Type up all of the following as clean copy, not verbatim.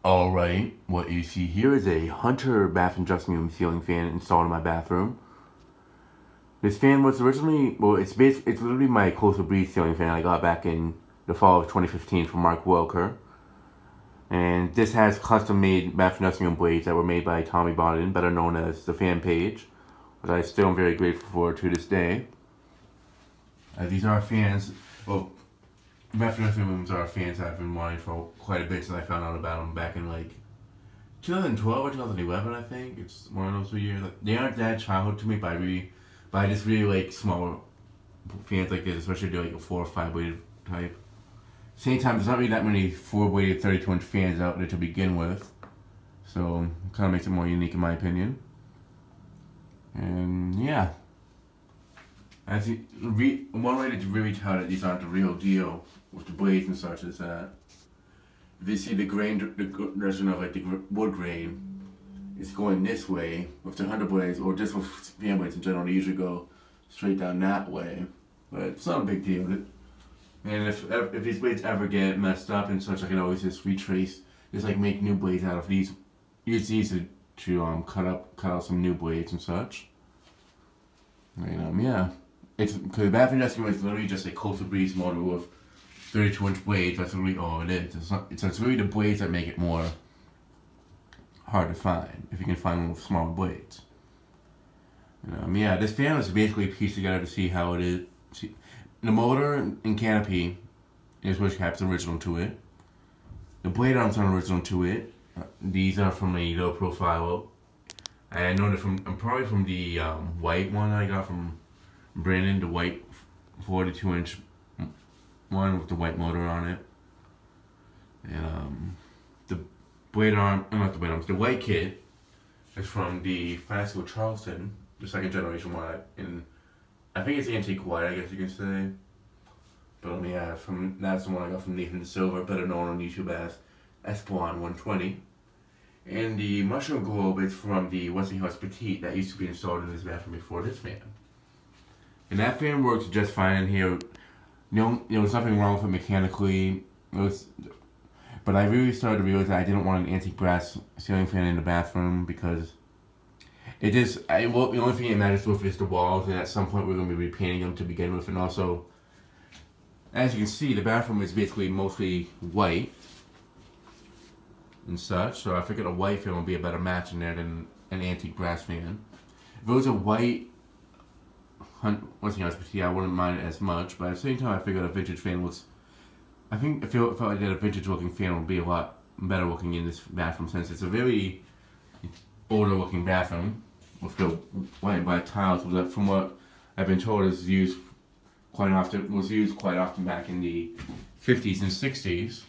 Alright, what you see here is a Hunter bathroom dressing room ceiling fan installed in my bathroom. This fan was originally, it's literally my Coastal Breeze ceiling fan I got back in the fall of 2015 from Mark Welker. And this has custom made bathroom dressing room blades that were made by Tommy Bodden, better known as the Fan Page, which I still am very grateful for to this day. These are fans, bathroom dressing rooms are fans I've been wanting for quite a bit since I found out about them back in 2012 or 2011, I think. It's one of those 2 years. They aren't that childhood to me, but I just really like smaller fans like this, especially if they're like a 4 or 5 weighted type. Same time, there's not really that many 4 weighted 32-inch fans out there to begin with, so it kind of makes it more unique in my opinion. And yeah, I think one way to really tell that these aren't the real deal with the blades and such is that if you see the version of the wood grain is going this way with the Hunter blades, or just with fan blades in general, they usually go straight down that way. But it's not a big deal. And if these blades ever get messed up and such, I can always just make new blades out of these. Use these to cut out some new blades and such. And yeah, because the bathroom dressing room is literally just a Coastal Breeze motor with 32-inch blades. That's really all it is. It's really the blades that make it more hard to find, if you can find one with smaller blades. Yeah, this fan was basically pieced together to see how it is. The motor and canopy is switch caps original to it. The blade arms are original to it. These are from a low profile. I know I'm probably from the white one I got from Brandon, the white 42-inch one with the white motor on it. And the the white kit is from the Fasco Charleston, the second generation one, and I think it's antique white, I guess you can say. But yeah, that's the one I got from Nathan Silver, better known on YouTube as Espelon 120. And the mushroom globe is from the Westinghouse Petite that used to be installed in this bathroom before this fan. And that fan works just fine in here. There's nothing wrong with it mechanically. But I really started to realize that I didn't want an antique brass ceiling fan in the bathroom because the only thing it matters with is the walls, and at some point we're going to be repainting them to begin with. And also, as you can see, the bathroom is basically mostly white and such, so I figured a white fan would be a better match in there than an antique brass fan. If it was a white I wouldn't mind it as much, but at the same time I figured a vintage fan I felt like that a vintage looking fan would be a lot better looking in this bathroom, since it's a very older looking bathroom with the white tiles, from what I've been told was used quite often back in the 50s and 60s.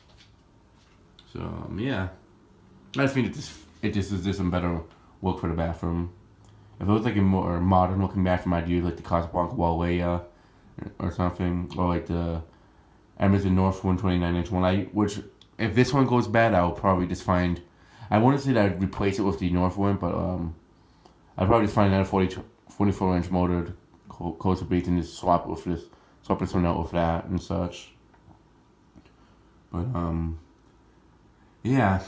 So yeah, I think it just is just a better look for the bathroom. If it was like a more modern looking bathroom, I'd use like the Casablanca Wallaya or something, or like the Amazon North 129-inch one. Which if this one goes bad, I'll probably just find. I wouldn't say that I'd replace it with the North one, but I'd probably just find another 44-inch motor Coastal Breeze and just swap this one out with that and such. But yeah,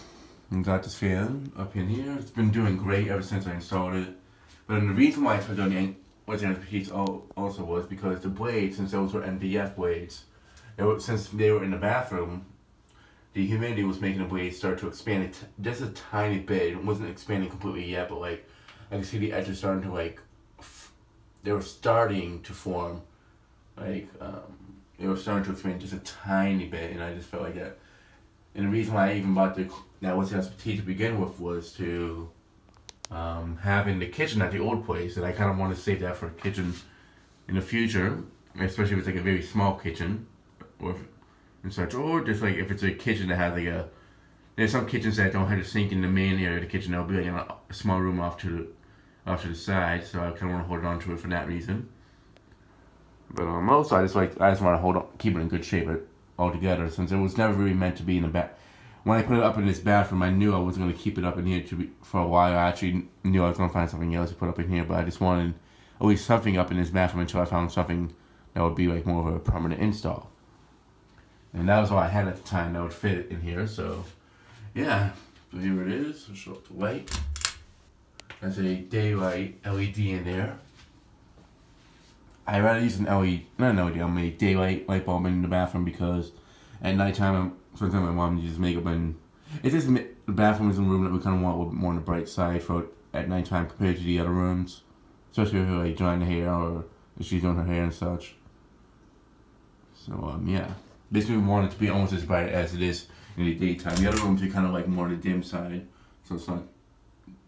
I got this fan up in here. It's been doing great ever since I installed it. But the reason why I took on the Petite also was because the blades, since those were MDF blades, since they were in the bathroom, the humidity was making the blades start to expand just a tiny bit. It wasn't expanding completely yet, but I can see the edges starting to they were starting to form. They were starting to expand just a tiny bit, and I just felt like that. And the reason why I even bought that Petite to begin with was to have in the kitchen at the old place, and I kind of want to save that for a kitchen in the future, especially if it's like a very small kitchen, or just if it's a kitchen that has there's some kitchens that don't have a sink in the main area of the kitchen. There'll be a small room off to the side, so I kind of want to hold on to it for that reason. But also I just want to keep it in good shape altogether, since it was never really meant to be in the back. When I put it up in this bathroom, I knew I was going to keep it up in here for a while. I actually knew I was going to find something else to put up in here, but I just wanted at least something up in this bathroom until I found something that would be more of a permanent install. And that was all I had at the time that would fit in here, so yeah. So here it is. I'll show up the light. That's a daylight LED in there. I rather use an LED, not an LED, a daylight light bulb in the bathroom because at nighttime, sometimes my mom uses makeup and it's just the bathroom is a room that we kind of want a little bit more on the bright side for at nighttime compared to the other rooms, especially if you're like drying the hair or if she's doing her hair and such. So yeah, this room wanted to be almost as bright as it is in the daytime. The other rooms are kind of like more the dim side, so it's not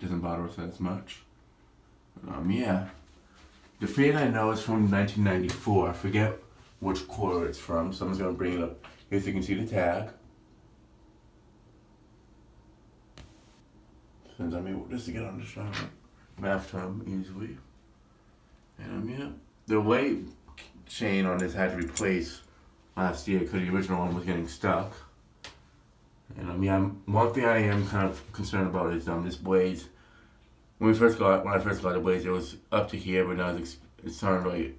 doesn't bother us as much. But, yeah. The fan I know is from 1994. I forget which quarter it's from. Someone's gonna bring it up here so you can see the tag. Since I'm able just to get on the shower bathtub easily. And yeah, the weight chain on this had to replace last year because the original one was getting stuck. And one thing I am kind of concerned about is this blade. When I first got the blades, it was up to here, but now it's starting to like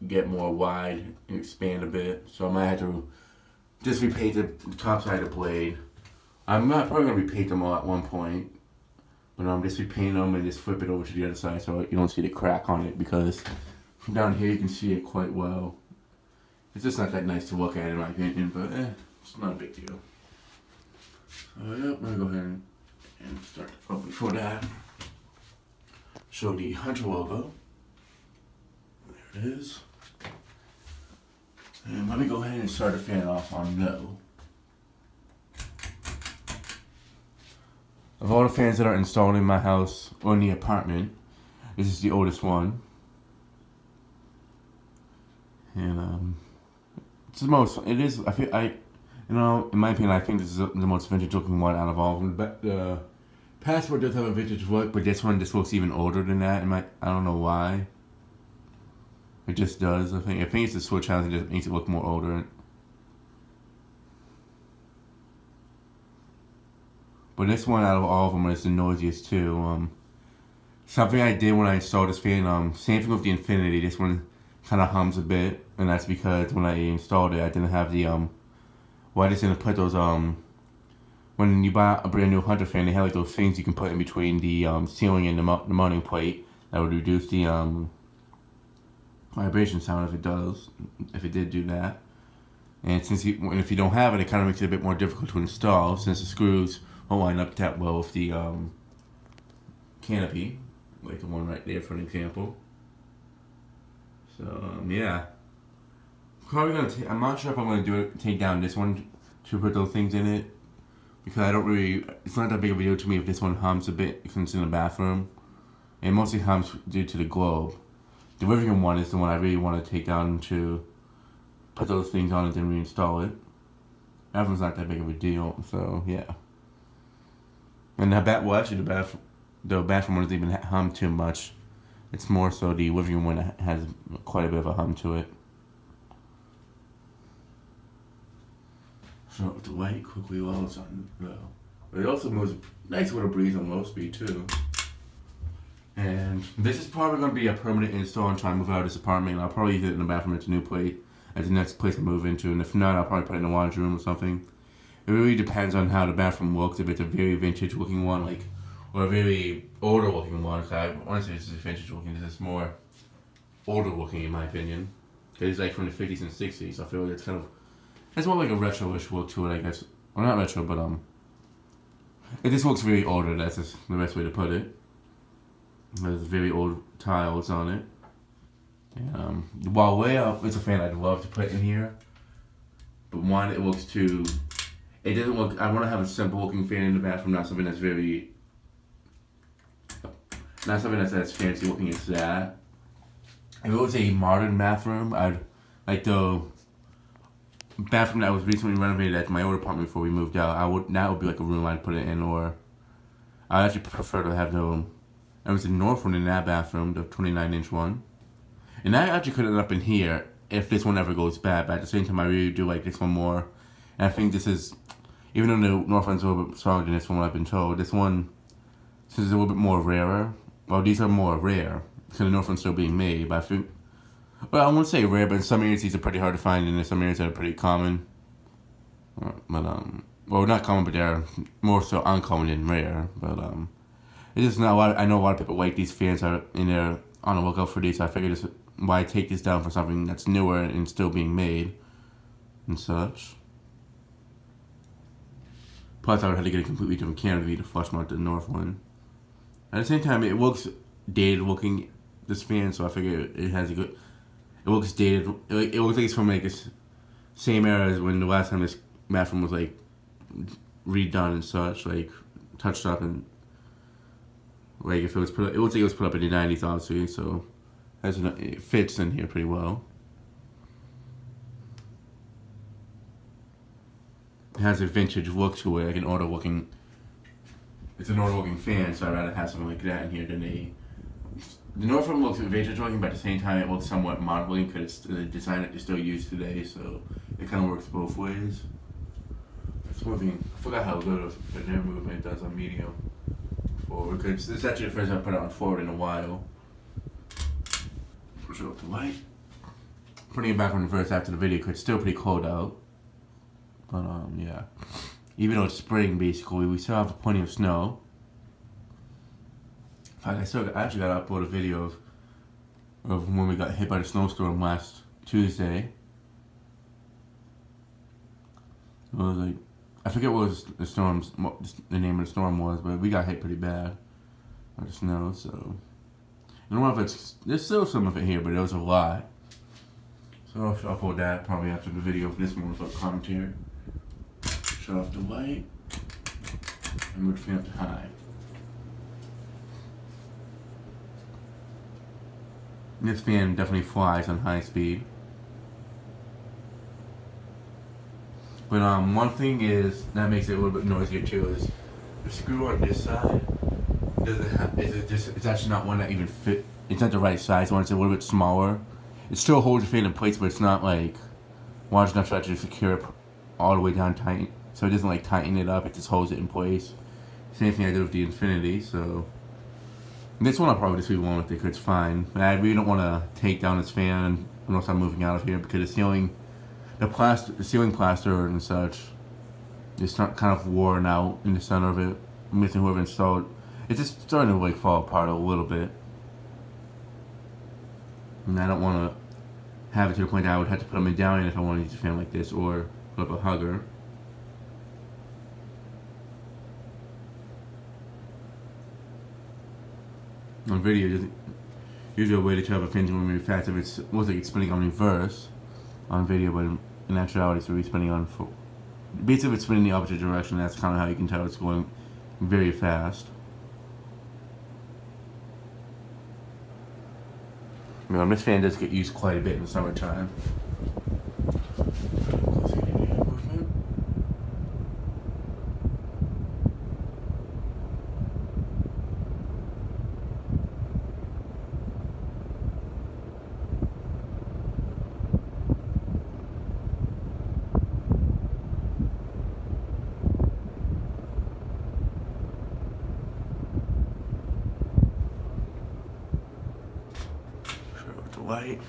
get more wide and expand a bit. So I might have to just repaint the top side of the blade. I'm not probably gonna repaint them all at one point, but I'm just repaint them and just flip it over to the other side so you don't see the crack on it because from down here you can see it quite well. It's just not that nice to look at in my opinion, but it's not a big deal. So yeah, I'm gonna go ahead and start. Oh, before that, show the Hunter logo. There it is. And let me go ahead and start the fan off on no. Of all the fans that are installed in my house or in the apartment, this is the oldest one. And it's the most. It is. In my opinion, I think this is the most vintage looking one out of all of them. But the Passport does have a vintage look, but this one just looks even older than that. I don't know why. It just does. I think it's the switch house. It just makes it look more older. But this one out of all of them is the noisiest too. Something I did when I installed this fan. Same thing with the Infinity. This one kind of hums a bit, and that's because when I installed it, I didn't have the Well, I just didn't put those when you buy a brand new Hunter fan, they have like those things you can put in between the ceiling and the mounting plate that would reduce the vibration sound if it did do that. And if you don't have it, it kind of makes it a bit more difficult to install since the screws won't line up that well with the canopy, like the one right there for an example. So yeah. Probably I'm not sure if I'm gonna take down this one to put those things in it because it's not that big of a deal to me if this one hums a bit since it's in the bathroom. It mostly hums due to the globe. The living room one is the one I really want to take down to put those things on and then reinstall it. That one's not that big of a deal, so yeah. And the bathroom one doesn't even hum too much. It's more so the living room one that has quite a bit of a hum to it. Turn up the light quickly while it's on low. But it also moves a nice little breeze on low speed too. And this is probably going to be a permanent install and try and move out of this apartment. I'll probably use it in the bathroom at the new place, at the next place I move into. And if not, I'll probably put it in the laundry room or something. It really depends on how the bathroom looks. If it's a very vintage looking one, or a very older looking one. Because I want to say this is vintage looking. This is more older looking in my opinion. It's like from the 50s and 60s. I feel like it's more like a retro-ish look to it, I guess. Well, not retro, but it just looks very older. That's just the best way to put it. There's very old tiles on it. And, while way up, it's a fan I'd love to put in here. But one, it looks too. It doesn't look. I want to have a simple-looking fan in the bathroom, not something that's as fancy looking as that. If it was a modern bathroom, I'd like the bathroom that was recently renovated at my old apartment before we moved out. That would be like a room I'd put it in, or I actually prefer to have it was the north one in that bathroom, the 29-inch one, and I actually could end up in here if this one ever goes bad. But at the same time, I really do like this one more, and I think this is, even though the north one's a little bit stronger than this one, I've been told, this one, since it's a little bit more rarer. Well, these are more rare, so the north one's still being made, but I think. Well, I won't say rare, but in some areas these are pretty hard to find, and in some areas that are pretty common. But well, not common, but they're more so uncommon than rare. But it's just not a lot. I know a lot of people like these fans are in there on the lookout for these. So I figured this why take this down for something that's newer and still being made and such. Plus, I would have to get a completely different canopy to flush mount the north one. At the same time, it looks dated looking, this fan, so I figure it has a good. It looks dated. It looks like it's from like this same era as when the last time this bathroom was like redone and such, like touched up, and like if it was put, it looks like it was put up in the 90s, obviously. So it fits in here pretty well. It has a vintage look to it, like an older looking. It's an older looking fan, so I'd rather have something like that in here than a. The Northam looks vintage looking, but at the same time it looks somewhat modern looking because it's the design that they still use today, so it kind of works both ways. It's moving. I forgot how good of a air movement it does on medium forward, because this is actually the first time I put it on forward in a while. Push it up to light. Putting it back on reverse after the video because it's still pretty cold out. But yeah. Even though it's spring, basically, we still have plenty of snow. In fact, I actually got to upload a video of when we got hit by the snowstorm last Tuesday. It was like, I forget what the name of the storm was, but we got hit pretty bad by the snow. So, I don't know if there's still some of it here, but it was a lot. So I'll upload that probably after the video of this one with a commentary. Shut off the light and move the fan up to high. This fan definitely flies on high speed. But one thing is that makes it a little bit noisier too is the screw on this side doesn't have. It's actually not one that even fit. It's not the right size one. It's a little bit smaller. It still holds the fan in place, but it's not like large enough to actually secure it all the way down tight. So it doesn't like tighten it up. It just holds it in place. Same thing I did with the Infinity. So this one I'll probably just leave alone with it because it's fine. But I really don't want to take down this fan unless I'm moving out of here because the ceiling plaster and such is kind of worn out in the center of it. I'm missing whoever installed. It's just starting to like fall apart a little bit. And I don't want to have it to the point that I would have to put a medallion if I wanted to use a fan like this or put up a hugger. On video, there's usually a way to tell if a fan's moving really fast if it looks like it's spinning on reverse on video, but in actuality it's really spinning on full. Basically, if it's spinning in the opposite direction, that's kind of how you can tell it's going very fast. This fan does get used quite a bit in the summertime. Light.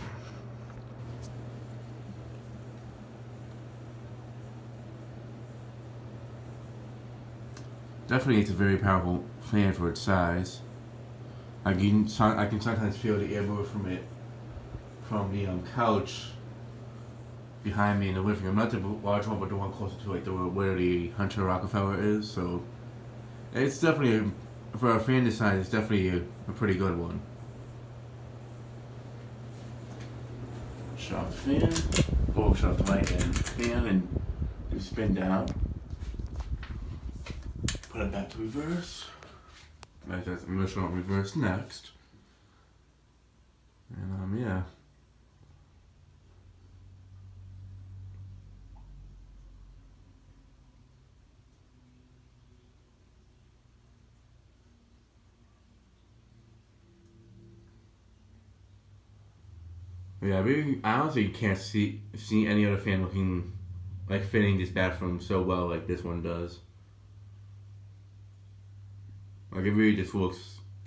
Definitely, it's a very powerful fan for its size. I can sometimes feel the air move from the couch behind me in the living room. Not the large one, but the one closer to like where the Hunter Rockefeller is. So it's definitely for a fan this size, it's definitely a pretty good one. Shut off the fan. Oh, shut off the light and fan and do spin down. Put it back to reverse. I'm going to show it reverse next. And yeah. Yeah, I honestly can't see any other fan looking like fitting this bathroom so well like this one does. Like it really just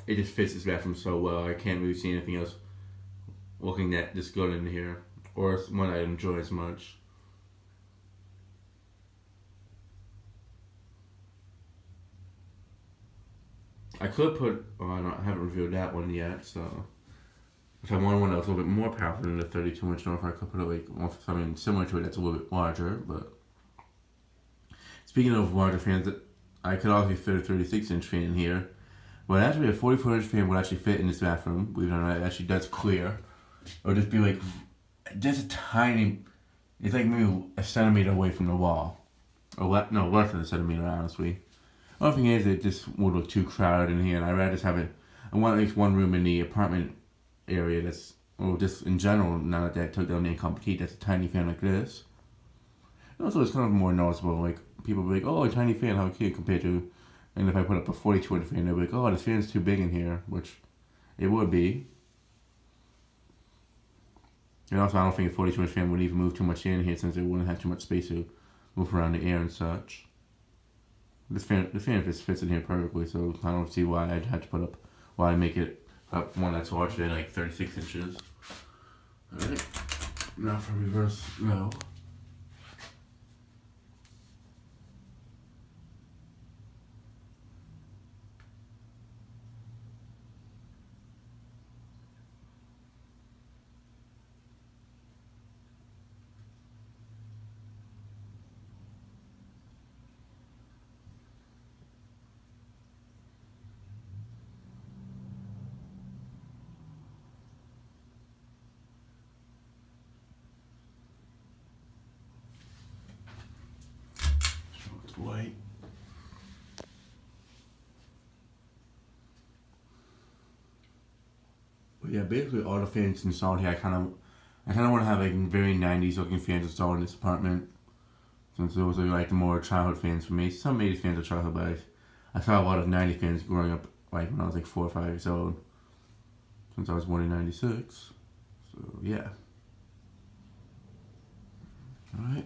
it just fits this bathroom so well. I can't really see anything else looking this good in here, or one I enjoy as much. I could put, I haven't reviewed that one yet, so if I wanted one that was a little bit more powerful than the 32-inch North, I could put it like something similar to it that's a little bit larger. But speaking of larger fans, I could also fit a 36-inch fan in here. But actually, a 44-inch fan would actually fit in this bathroom. Believe it or not, it actually does clear. Or just be like, just a tiny. It's like maybe a centimeter away from the wall, or less than a centimeter, honestly. Other thing is, it just would look too crowded in here, and I'd rather just have it. I want at least one room in the apartment area that's, or just in general, now that I took down the incomplete, that's a tiny fan like this. And also, it's kind of more noticeable. Like people be like, "Oh, a tiny fan, how cute," compared to, and if I put up a 42-inch fan, they'll be like, "Oh, this fan's too big in here," which it would be. And also, I don't think a 42-inch fan would even move too much in here since it wouldn't have too much space to move around the air and such. The fan just fits in here perfectly, so I don't see why I'd have to put up, why I make it up one that's larger than like 36 inches. Alright, now for reverse no. White. But yeah, basically all the fans installed here, I kind of want to have like very 90s looking fans installed in this apartment. Since those are like the more childhood fans for me. Some 80s fans are childhood, but I saw a lot of 90 fans growing up like when I was like 4 or 5 years old. Since I was born in 96. So yeah. Alright.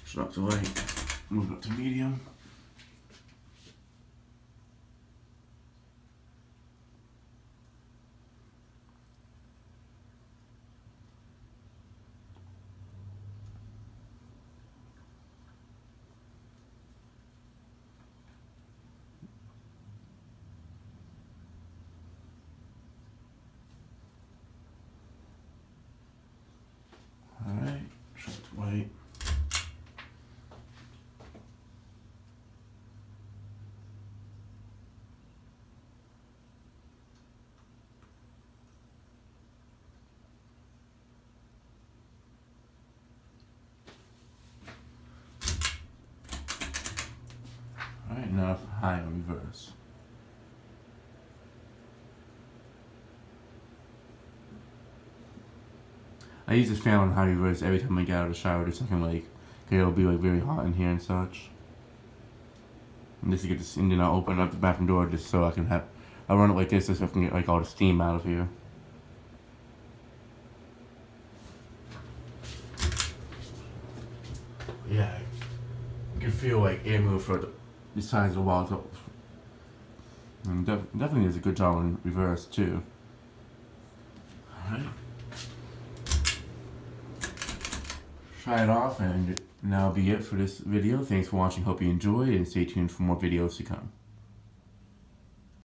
Drop to light. Move up to medium. Alright, drop to white. Alright, now for high on reverse. I use this fan on high reverse every time I get out of the shower, just so I can like, it'll be like very hot in here and such. And just to get this, and then I'll open up the bathroom door just so I can have, I'll run it like this so I can get like all the steam out of here. Yeah, you can feel like air move for the sides of the walls. And definitely does a good job in reverse too. Alright. Try it off, and that'll be it for this video. Thanks for watching, hope you enjoyed, and stay tuned for more videos to come.